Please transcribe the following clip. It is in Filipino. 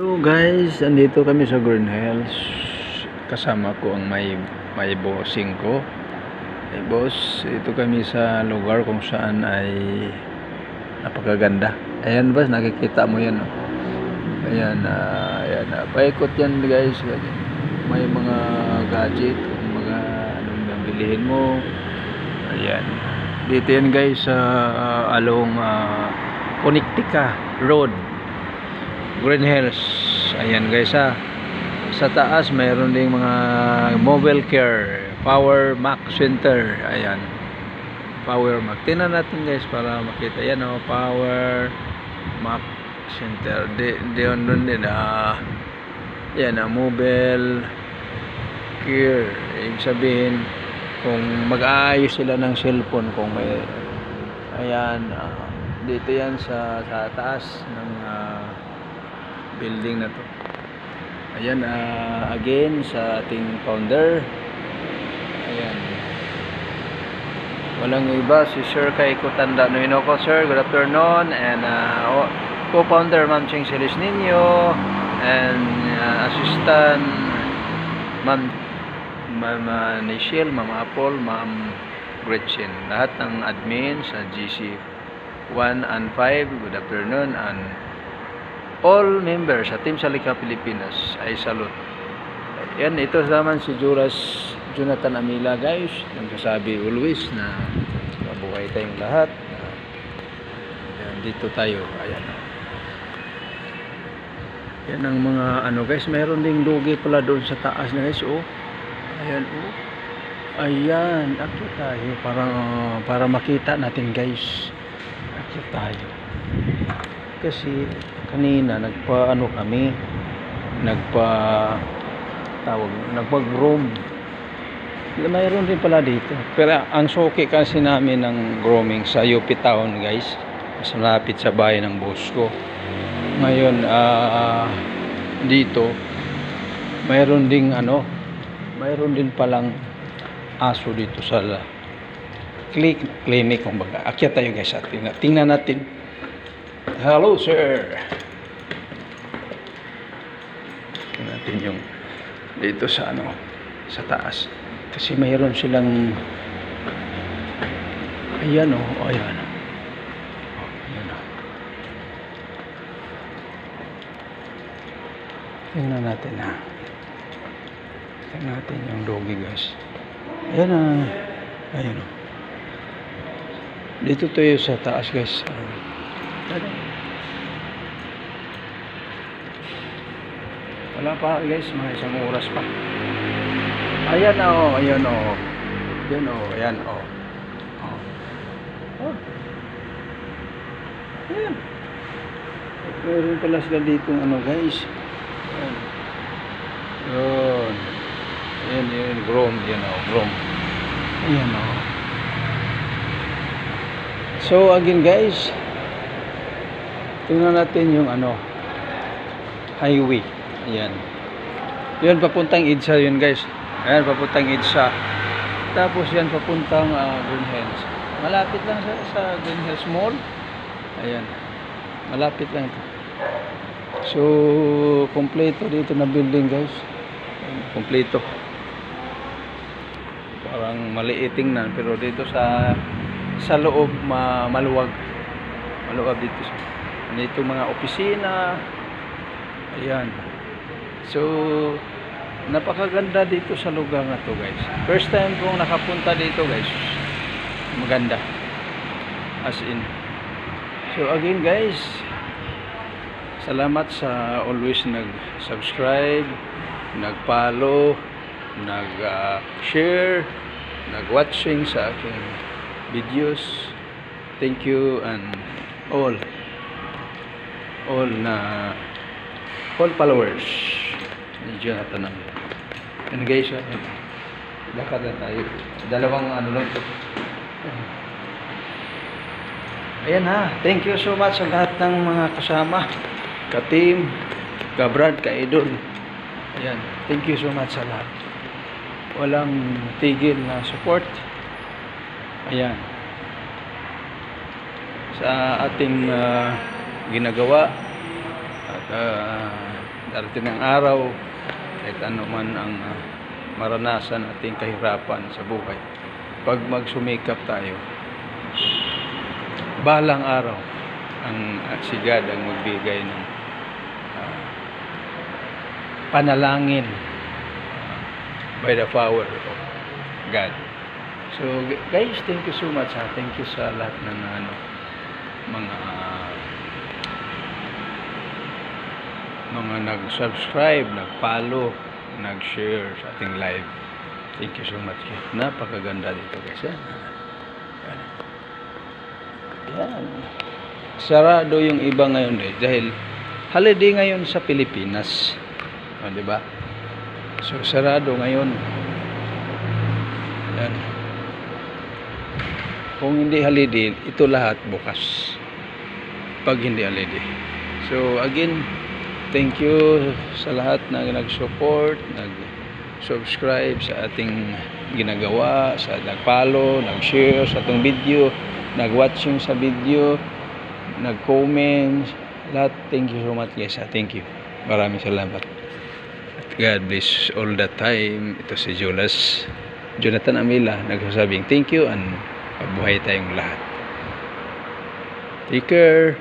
Hello guys, andito kami sa Green Hills. Kasama ko ang may bossing ko. Hey boss, ito kami sa lugar kung saan ay napakaganda. Ayan boss, nakikita mo yan. Oh. Ayan, ayan. Paikot yan guys. May mga gadget, mga anong nabilihin mo. Ayan. Dito yan guys sa along Connecticut Road. Green Hills. Ayan guys ha. Sa taas mayroon ding mga mobile care, Power Mac Center. Ayan. Power Mac. Tingnan natin guys para makita yan oh, Power Mac Center. Doon din yan mobile care. Ibig sabihin kung mag-aayos sila ng cellphone kung may ayan dito yan sa taas ng building na to. Ayan again sa ating founder. Ayan. Walang iba si Sir Kaiko Tanda Noinoko. Sir, good afternoon. And co-founder Ma'am Ching Celis Nino and assistant Ma'am Nichelle, Ma'am Apple, Ma'am Gretchen. Lahat ng admin sa GC 1 and 5, good afternoon, and all members sa Team Salika Pilipinas ay salute. Yan, ito naman si Jonathan Amila guys, nagsasabi always na mabuhay tayong lahat. Yan, dito tayo. Ayan. Yan ang mga ano guys, mayroon ding lugi pala doon sa taas na guys. Oh. Ayan oh. Ayan, akyat tayo para makita natin guys. Akyat tayo. Kasi kanina nagpag-roam. Mayroon din pala dito. Pero ang soke kasi namin ng grooming sa UP Town guys. Mas malapit sa bahay ng boss ko. Ngayon dito mayroon din palang aso dito sa clinic kumbaga. Akyat tayo guys at tingnan natin. Hello sir. Tingnan natin yung dito sa sa taas. Kasi mayroon silang ayan oh, ayan. Ayan oh. Tingnan natin ha. Tingnan natin yung doggy guys. Ayan ayan oh. Dito tayo sa taas guys. Wala pa guys, mga isang oras pa. Ayan oh, ayan oh. Ayan oh, ayan oh. Oh. Ayan. Meron pala sila dito guys. Ayan. Yun. Ayan, groom. Ayan oh, groom. Ayan oh. So again guys, tingnan natin yung highway. Ayan. Yun papuntang EDSA yun guys. Ayan papuntang EDSA. Tapos yan papuntang Green Hills. Malapit lang sa Green Hills Mall. Ayan. Malapit lang ito. So kompleto dito na building guys. Kompleto. Parang maliit tingnan pero dito sa loob maluwag. Maluwag dito mga opisina. Ayan. So napakaganda dito sa lugar na to guys. First time kong nakapunta dito guys. Maganda. As in. So again guys, salamat sa always nag-subscribe, nag-follow, nag-share, nag-watching sa aking videos. Thank you and all followers ni Jonathan. And guys, lakad na tayo. Dalawang lang ito. Ayan ha. Thank you so much sa lahat ng mga kasama, ka-team, ka-brad, ka-idol. Ayan. Thank you so much sa lahat. Walang tigil na support. Ayan. Sa ating ginagawa at darating ng araw, kahit ano man ang maranasan ating kahirapan sa buhay, pag magsumikap tayo, balang araw ang si God ang magbigay ng panalangin by the power of God. So guys, thank you so much. Thank you sa lahat ng mga nag-subscribe, nag-follow, nag-share sa ating live. Thank you so much. Napakaganda dito guys. Yan. Sarado yung iba ngayon dahil holiday ngayon sa Pilipinas. Di ba? So sarado ngayon. Yan. Kung hindi holiday, ito lahat bukas. Pag hindi holiday. So again, thank you sa lahat na nag-support, nag-subscribe sa ating ginagawa, sa nag-follow, nag-share sa atong video, nag-watching sa video, nag-comment, lahat. Thank you so much guys. Thank you. Maraming salamat. God bless all the time. Ito si Jonathan Amila nagsasabing thank you and mabuhay tayong lahat. Take care.